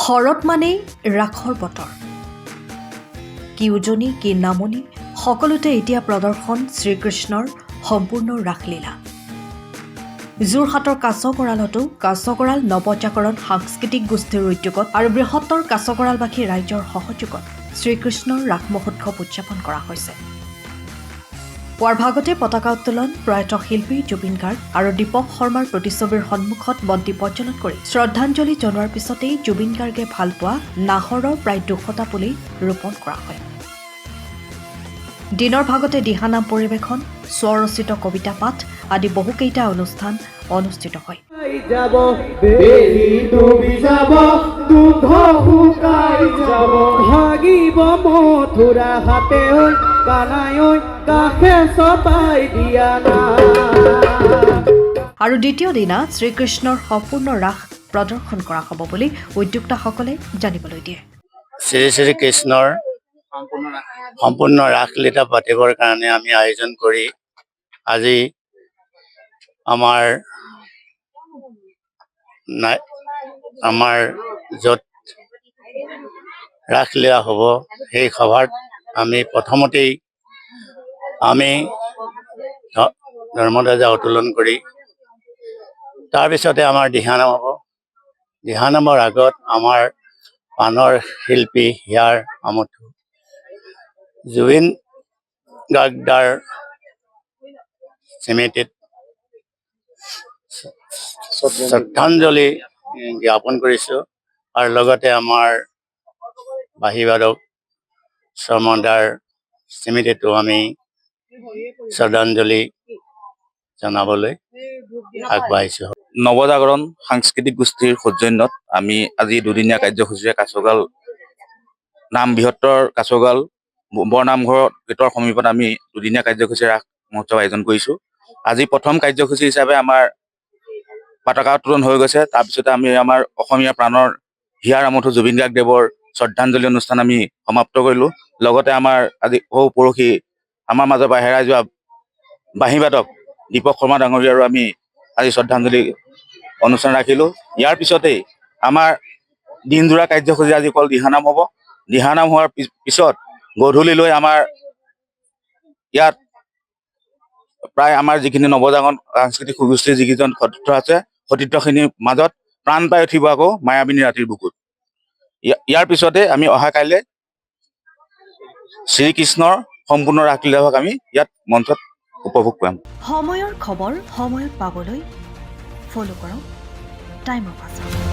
শৰৎ মানেই ৰাসৰ বতৰ। কি উজনি কি নামনি সকলোতে এতিয়া প্ৰদৰ্শন শ্ৰীকৃষ্ণৰ সম্পূৰ্ণ ৰাসলীলা। যোৰহাটৰ কাছকৰালতো কাছকৰাল নৱজাগৰণ সাংস্কৃতিক গোষ্ঠীৰ উদ্যোগত আৰু বৃহত্তৰ কাছকৰালবাসী ৰাইজৰ সহযোগত শ্ৰীকৃষ্ণৰ ৰাস মহোৎসৱ উদযাপন কৰা হৈছে। পুৱাৰ ভাগতে পতাকা উত্তোলন, প্ৰয়াত শিল্পী জুবিন গাৰ্গ আৰু দীপক শৰ্মাৰ প্ৰতিচ্ছবিৰ সন্মুখত বন্তি প্ৰজ্বলন কৰি শ্ৰদ্ধাঞ্জলি জনোৱাৰ পিছতেই জুবিন গাৰ্গে ভালপোৱা নাহৰৰ প্ৰায় 200টা পুলি ৰোপণ কৰা হয়। দিনৰ ভাগতে দিহানাম পৰিৱেশন, স্বৰচিত কবিতা পাঠ আদি বহুকেইটা অনুষ্ঠান অনুষ্ঠিত হয়। আৰু দ্বিতীয় দিনা শ্ৰীকৃষ্ণৰ সম্পূৰ্ণ ৰাস প্ৰদৰ্শন কৰা হ'ব বুলি উদ্যোক্তাসকলে জানিবলৈ দিয়ে। শ্ৰী শ্ৰীকৃষ্ণৰ সম্পূৰ্ণ ৰাসলীলা পাতিবৰ কাৰণে আমি আয়োজন কৰি আজি আমাৰ য'ত ৰাসলীলা হ'ব সেই সভাত আমি প্ৰথমতেই আমি ধৰ্মধ্বজা উত্তোলন কৰি তাৰপিছতে আমাৰ দিহানাম হ'ব। দিহানামৰ আগত আমাৰ পাণৰ শিল্পী হিয়াৰ আমঠু জুবিন গাৰ্গদাৰ স্মৃতিত শ্ৰদ্ধাঞ্জলি জ্ঞাপন কৰিছোঁ আৰু লগতে আমাৰ বাঁহীবাদক শৰ্মাদাৰ স্মৃতিটো আমি শ্ৰদ্ধাঞ্জলি জনাবলৈ আগবাঢ়িছোঁ। নৱজাগৰণ সাংস্কৃতিক গোষ্ঠীৰ সৌজন্যত আমি আজি দুদিনীয়া কাৰ্যসূচীৰে কাছগাঁও বৃহত্তৰ কাছগাঁও বৰনামঘৰ গেটৰ সমীপত আমি দুদিনীয়া কাৰ্যসূচী ৰাস মহোৎসৱ আয়োজন কৰিছোঁ। আজি প্ৰথম কাৰ্যসূচী হিচাপে আমাৰ পতাকা উত্তোলন হৈ গৈছে। তাৰপিছতে আমি আমাৰ অসমীয়া প্ৰাণৰ হিয়াৰ আমঠু জুবিন গাৰ্গদেৱৰ শ্ৰদ্ধাঞ্জলি অনুষ্ঠান আমি সমাপ্ত কৰিলোঁ। লগতে আমাৰ আজি পৰহি আমাৰ মাজৰ পৰা হেৰাই যোৱা বাঁহীবাদক দীপক শৰ্মা ডাঙৰীয়াৰো আমি আজি শ্ৰদ্ধাঞ্জলি অনুষ্ঠান ৰাখিলোঁ। ইয়াৰ পিছতেই আমাৰ দিনজোৰা কাৰ্যসূচী আজি অকল দিহানাম হ'ব। দিহানাম হোৱাৰ পিছত গধূলিলৈ আমাৰ ইয়াত প্ৰায় আমাৰ যিখিনি নৱজাগৰণ সাংস্কৃতিক গোষ্ঠীৰ যিকেইজন সতীৰ্থ আছে, সতীৰ্থখিনিৰ মাজত প্ৰাণ পাই উঠিব আকৌ মায়াবিনী ৰাতিৰ বুকুত। ইয়াৰ পিছতে আমি অহা কাইলৈ শ্ৰীকৃষ্ণৰ সম্পূৰ্ণ ৰাসলীলাভাগ আমি ইয়াত মঞ্চত উপভোগ কৰিম। সময়ৰ খবৰ সময়ত পাবলৈ ফ'ল' কৰক টাইম অফ আছাম।